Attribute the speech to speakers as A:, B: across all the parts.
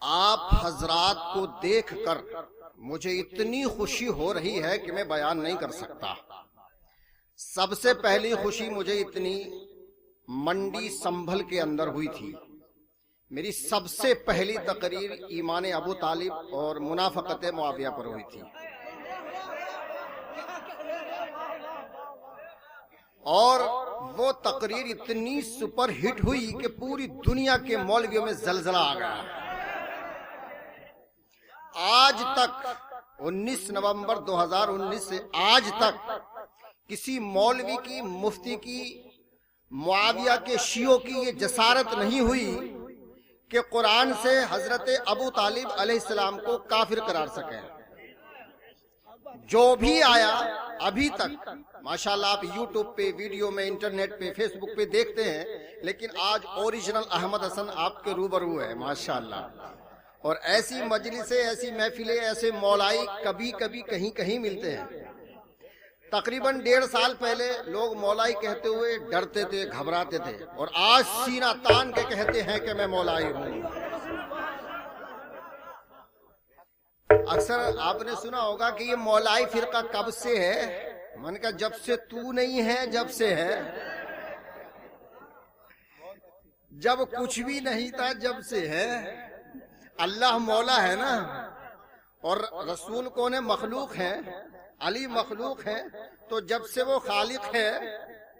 A: آپ حضرات کو دیکھ کر مجھے اتنی خوشی ہو رہی ہے کہ میں بیان نہیں کر سکتا۔ سب سے پہلی خوشی مجھے اتنی منڈی سنبھل کے اندر ہوئی تھی۔ میری سب سے پہلی تقریر ایمان ابو طالب اور منافقت معاویہ پر ہوئی تھی، اور وہ تقریر اتنی سپر ہٹ ہوئی کہ پوری دنیا کے مولویوں میں زلزلہ آ گیا۔ آج تک 19 نومبر 2019 سے آج تک کسی مولوی کی، مفتی کی، معاویہ کے شیعوں کی یہ جسارت نہیں ہوئی کہ قرآن سے حضرت ابو طالب علیہ السلام کو کافر قرار سکیں۔ جو بھی آیا ابھی تک ماشاءاللہ، آپ یوٹیوب پہ، ویڈیو میں، انٹرنیٹ پہ، فیس بک پہ دیکھتے ہیں، لیکن آج اوریجنل احمد حسن آپ کے روبرو ہے ماشاءاللہ۔ اور ایسی مجلسیں، ایسی محفلیں، ایسے مولائی کبھی کبھی کہیں کہیں ملتے ہیں۔ تقریباً 1.5 سال پہلے لوگ مولائی کہتے ہوئے ڈرتے تھے، گھبراتے تھے، اور آج سینہ تان کے کہتے ہیں کہ میں مولائی ہوں۔ اکثر آپ نے سنا ہوگا کہ یہ مولائی فرقہ کب سے ہے؟ میں نے کہا جب سے تو نہیں ہے، جب سے ہے، جب کچھ بھی نہیں تھا جب سے ہے۔ اللہ مولا ہے نا، اور رسول کون ہے؟ مخلوق ہے، علی مخلوق ہے، تو جب سے وہ خالق ہے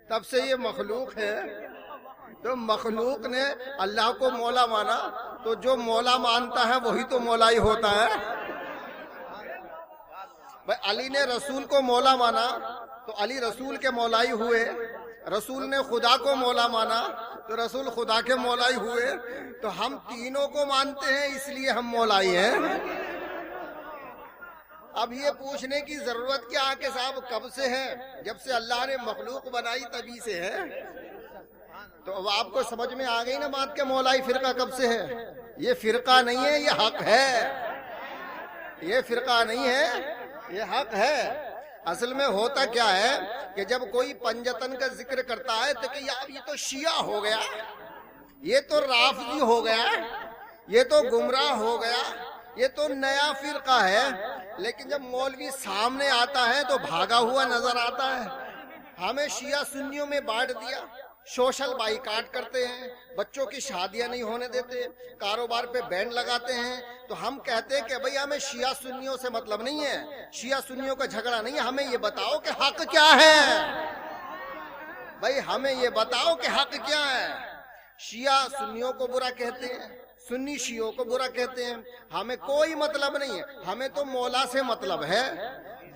A: تب سے یہ مخلوق ہے۔ تو مخلوق نے اللہ کو مولا مانا، تو جو مولا مانتا ہے وہی تو مولائی ہوتا ہے۔ بھائی علی نے رسول کو مولا مانا تو علی رسول کے مولائی ہوئے، رسول نے خدا کو مولا مانا تو رسول خدا کے مولائی ہوئے، تو ہم تینوں کو مانتے ہیں اس لیے ہم مولائی ہیں۔ اب یہ پوچھنے کی ضرورت کیا کہ صاحب کب سے ہے؟ جب سے اللہ نے مخلوق بنائی تبھی سے ہے۔ تو اب آپ کو سمجھ میں آ گئی نا بات کہ مولائی فرقہ کب سے ہے؟ یہ فرقہ نہیں ہے، یہ حق ہے۔ یہ فرقہ نہیں ہے، یہ حق ہے۔ اصل میں ہوتا کیا ہے کہ جب کوئی پنجتن کا ذکر کرتا ہے تو کہ یار یہ تو شیعہ ہو گیا، یہ تو رافضی ہو گیا، یہ تو گمراہ ہو گیا، یہ تو نیا فرقہ ہے۔ لیکن جب مولوی سامنے آتا ہے تو بھاگا ہوا نظر آتا ہے۔ ہمیں شیعہ سنیوں میں بانٹ دیا، سوشل بائیکاٹ کرتے ہیں، بچوں کی شادیاں نہیں ہونے دیتے، کاروبار پہ بین لگاتے ہیں۔ تو ہم کہتے ہیں کہ بھئی ہمیں شیعہ سنیوں سے مطلب نہیں ہے، شیعہ سنیوں کا جھگڑا نہیں ہے، ہمیں یہ بتاؤ کہ حق کیا ہے۔ بھئی ہمیں یہ بتاؤ کہ حق کیا ہے۔ شیعہ سنیوں کو برا کہتے ہیں، سنی شیعوں کو برا کہتے ہیں، ہمیں کوئی مطلب نہیں ہے، ہمیں تو مولا سے مطلب ہے۔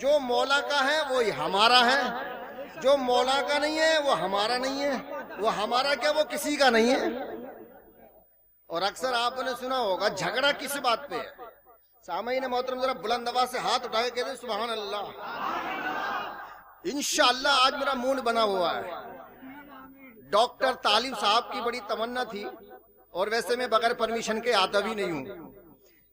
A: جو مولا کا ہے وہی ہمارا ہے، جو مولا کا نہیں ہے وہ ہمارا نہیں ہے، وہ ہمارا کیا وہ کسی کا نہیں ہے۔ اور اکثر آپ نے سنا ہوگا جھگڑا کس بات پہ ہے؟ سامعین محترم ذرا بلند آواز سے ہاتھ اٹھا کے کہتے ہیں سبحان اللہ۔ انشاءاللہ آج میرا موڈ بنا ہوا ہے۔ ڈاکٹر طالب صاحب کی بڑی تمنا تھی، اور ویسے میں بغیر پرمیشن کے آتا بھی نہیں ہوں،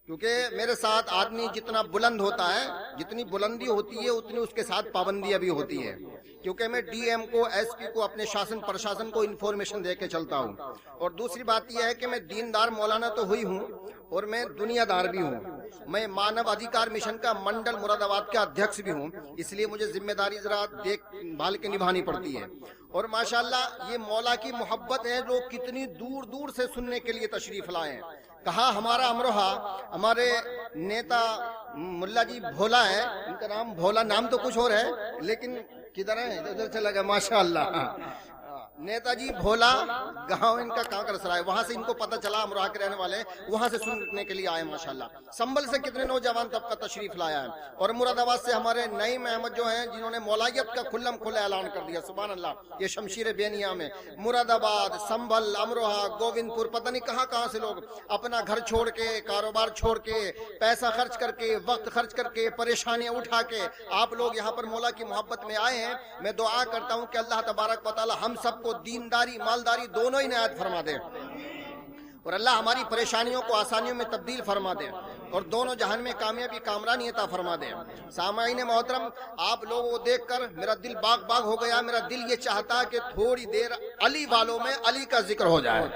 A: کیونکہ میرے ساتھ آدمی جتنا بلند ہوتا ہے، جتنی بلندی ہوتی ہے اتنی اس کے ساتھ پابندیاں بھی ہوتی ہے، کیونکہ میں ڈی ایم کو، ایس پی کو، اپنے شاسن پرشاسن کو انفارمیشن دے کے چلتا ہوں۔ اور دوسری بات یہ ہے کہ میں دیندار مولانا تو ہوئی ہوں اور میں دنیا دار بھی ہوں۔ میں مانو ادھیکار مشن کا منڈل مراد آباد کا ادھیکش بھی ہوں، اس لیے مجھے ذمہ داری ذرا دیکھ بھال کے نبھانی پڑتی ہے۔ اور ماشاءاللہ یہ مولا کی محبت ہے، لوگ کتنی دور دور سے سننے کے لیے تشریف لائے ہیں۔ کہا ہمارا امروہا، ہمارے نیتا ملا جی بھولا ہے، ان کا نام بھولا، نام تو کچھ اور ہے لیکن کدھر ہے؟ ادھر چلا گیا ماشاءاللہ۔ نیتا جی بھولا گاؤں ان کا کانکر سرائے، وہاں سے ان کو پتہ چلا امروہہ کے رہنے والے، وہاں سے سننے کے لیے آئے ماشاءاللہ۔ سنبل سے کتنے نوجوان طبقہ تشریف لایا ہے، اور مراد آباد سے ہمارے نعیم احمد جو ہیں جنہوں نے مولائیت کا کھلم کھلا اعلان کر دیا، سبحان اللہ۔ یہ شمشیر بینیا میں مراد آباد، سنبل، امروہہ، گووند پور، پتہ نہیں کہاں کہاں سے لوگ اپنا گھر چھوڑ کے، کاروبار چھوڑ کے، پیسہ خرچ کر کے، وقت خرچ کر کے، پریشانیاں اٹھا کے آپ لوگ یہاں پر مولا کی محبت میں آئے ہیں۔ میں دعا کرتا ہوں کہ اللہ تبارک و تعالی ہم سب کو دینداری مالداری دونوں ہی عنایت فرما دے، اور اللہ ہماری پریشانیوں کو آسانیوں میں تبدیل فرما دے، اور دونوں جہان میں کامیابی کامرانی عطا فرما دے۔ سامعین محترم، آپ لوگوں کو دیکھ کر میرا دل باغ باغ ہو گیا۔ میرا دل یہ چاہتا کہ تھوڑی دیر علی والوں میں علی کا ذکر ہو جائے۔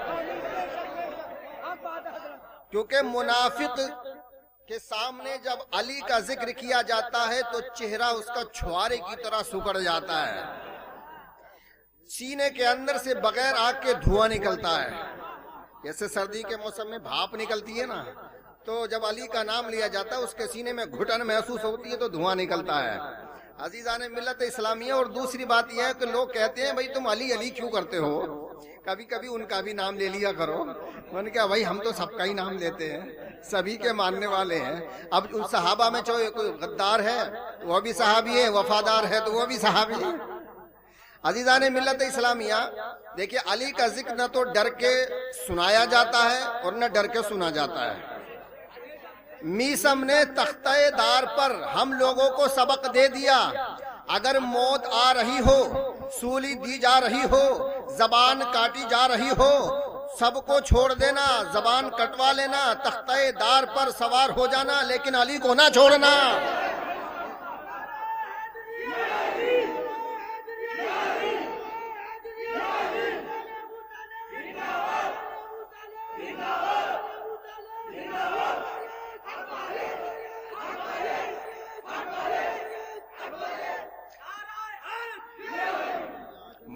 A: کیونکہ منافق کے سامنے جب علی کا ذکر کیا جاتا ہے تو چہرہ اس کا چھوارے کی طرح سکڑ جاتا ہے، سینے کے اندر سے بغیر آگ کے دھواں نکلتا ہے، جیسے سردی کے موسم میں بھاپ نکلتی ہے نا، تو جب علی کا نام لیا جاتا ہے اس کے سینے میں گھٹن محسوس ہوتی ہے تو دھواں نکلتا ہے۔ عزیزان ملت اسلامیہ، اور دوسری بات یہ ہے کہ لوگ کہتے ہیں بھائی تم علی علی کیوں کرتے ہو، کبھی کبھی ان کا بھی نام لے لیا کرو۔ میں نے کہا بھائی ہم تو سب کا ہی نام لیتے ہیں، سبھی کے ماننے والے ہیں۔ اب ان صحابہ میں جو کوئی غدار ہے وہ بھی صحابی ہے، وفادار ہے تو وہ بھی صحابی ہے۔ عزیزان ملت اسلامیہ، دیکھیے علی کا ذکر نہ تو ڈر کے سنایا جاتا ہے اور نہ ڈر کے سنا جاتا ہے۔ میسم نے تختہ دار پر ہم لوگوں کو سبق دے دیا، اگر موت آ رہی ہو، سولی دی جا رہی ہو، زبان کاٹی جا رہی ہو، سب کو چھوڑ دینا، زبان کٹوا لینا، تختہ دار پر سوار ہو جانا، لیکن علی کو نہ چھوڑنا۔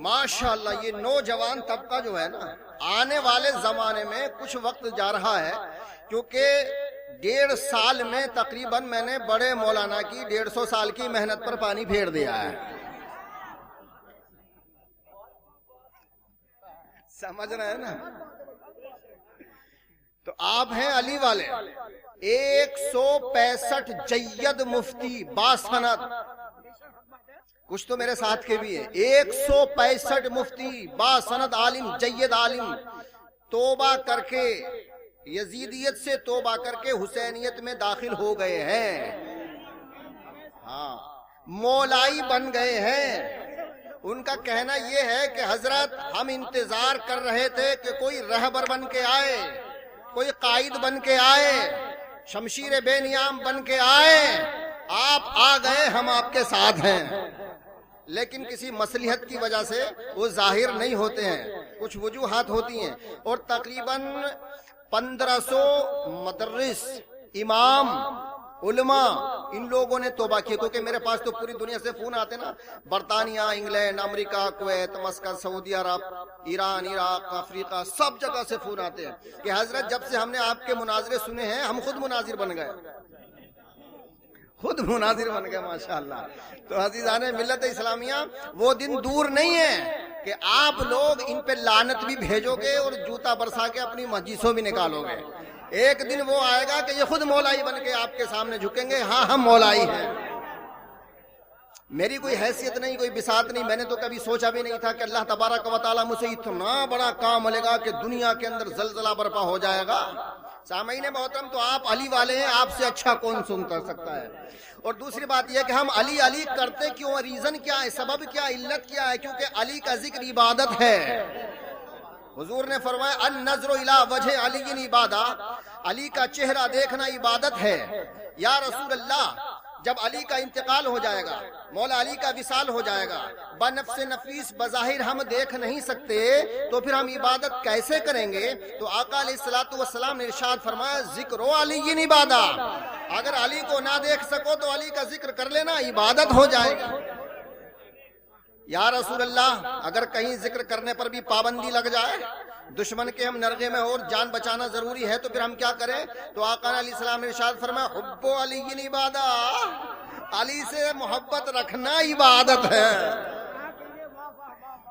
A: ماشاءاللہ یہ نوجوان طبقہ جو ہے نا، آنے والے زمانے میں کچھ وقت جا رہا ہے، کیونکہ 1.5 سال میں تقریباً میں نے بڑے مولانا کی 150 سال کی محنت پر پانی پھیر دیا ہے۔ سمجھ رہے ہیں نا؟ تو آپ ہیں علی والے، 165 جید مفتی باسند، کچھ تو میرے ساتھ کے بھی ہیں، 165 مفتی باسند عالم، جید عالم، توبہ کر کے یزیدیت سے توبہ کر کے حسینیت میں داخل ہو گئے ہیں، ہاں مولائی بن گئے ہیں۔ ان کا کہنا یہ ہے کہ حضرت ہم انتظار کر رہے تھے کہ کوئی رہبر بن کے آئے، کوئی قائد بن کے آئے، شمشیر بے نیام بن کے آئے، آپ آ گئے، ہم آپ کے ساتھ ہیں، لیکن کسی مصلحت کی وجہ سے وہ ظاہر نہیں ہوتے ہیں، کچھ وجوہات ہوتی ہیں۔ اور تقریباً 1500 مدرس، امام، علماء، ان لوگوں نے توبہ کی، کیونکہ میرے پاس تو پوری دنیا سے فون آتے نا، برطانیہ، انگلینڈ، امریکہ، کویت، مسقط، سعودی عرب، ایران، عراق، افریقہ، سب جگہ سے فون آتے ہیں کہ حضرت جب سے ہم نے آپ کے مناظرے سنے ہیں ہم خود مناظر بن گئے، خود مناظر بن گئے ماشاءاللہ۔ تو عزیزان ملت اسلامیہ، وہ دن دور نہیں ہے کہ آپ لوگ ان پہ لعنت بھی بھیجو گے اور جوتا برسا کے اپنی مسجدوں بھی نکالو گے۔ ایک دن وہ آئے گا کہ یہ خود مولائی بن کے آپ کے سامنے جھکیں گے، ہاں ہم مولائی ہیں۔ میری کوئی حیثیت نہیں، کوئی بساط نہیں، میں نے تو کبھی سوچا بھی نہیں تھا کہ اللہ تبارک و تعالیٰ مجھے اتنا بڑا کام ملے گا کہ دنیا کے اندر زلزلہ برپا ہو جائے گا۔ سامعین محترم، تو آپ علی والے ہیں، آپ سے اچھا کون سنتا سکتا ہے؟ اور دوسری بات یہ کہ ہم علی علی کرتے کیوں، ریزن کیا ہے، سبب کیا، علت کیا ہے؟ کیونکہ علی کا ذکر عبادت ہے۔ حضور نے فرمایا النظر الی وجہ علی عبادہ، علی کا چہرہ دیکھنا عبادت ہے۔ یا رسول اللہ، جب علی کا انتقال ہو جائے گا، مولا علی کا وصال ہو جائے گا، بنفس نفیس بظاہر ہم دیکھ نہیں سکتے، تو پھر ہم عبادت کیسے کریں گے؟ تو آقا علیہ الصلوۃ والسلام نے ارشاد فرمایا ذکر علی عبادہ، اگر علی کو نہ دیکھ سکو تو علی کا ذکر کر لینا، عبادت ہو جائے گی۔ یا رسول اللہ، اگر کہیں ذکر کرنے پر بھی پابندی لگ جائے، دشمن کے ہم نرغے میں اور جان بچانا ضروری ہے، تو پھر ہم کیا کریں؟ تو آقا علیہ السلام نے ارشاد فرمایا حب علی عبادہ، علی سے محبت رکھنا عبادت ہے۔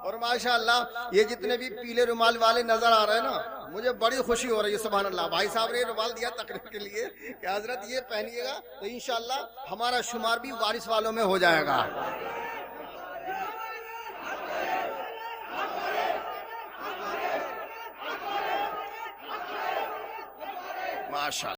A: اور ماشاءاللہ یہ جتنے بھی پیلے رومال والے نظر آ رہے ہیں نا، مجھے بڑی خوشی ہو رہی ہے، سبحان اللہ۔ بھائی صاحب نے رومال دیا تقریر کے لیے کہ حضرت یہ پہنیے گا تو انشاءاللہ ہمارا شمار بھی وارث والوں میں ہو جائے گا۔ ماشاءاللہ۔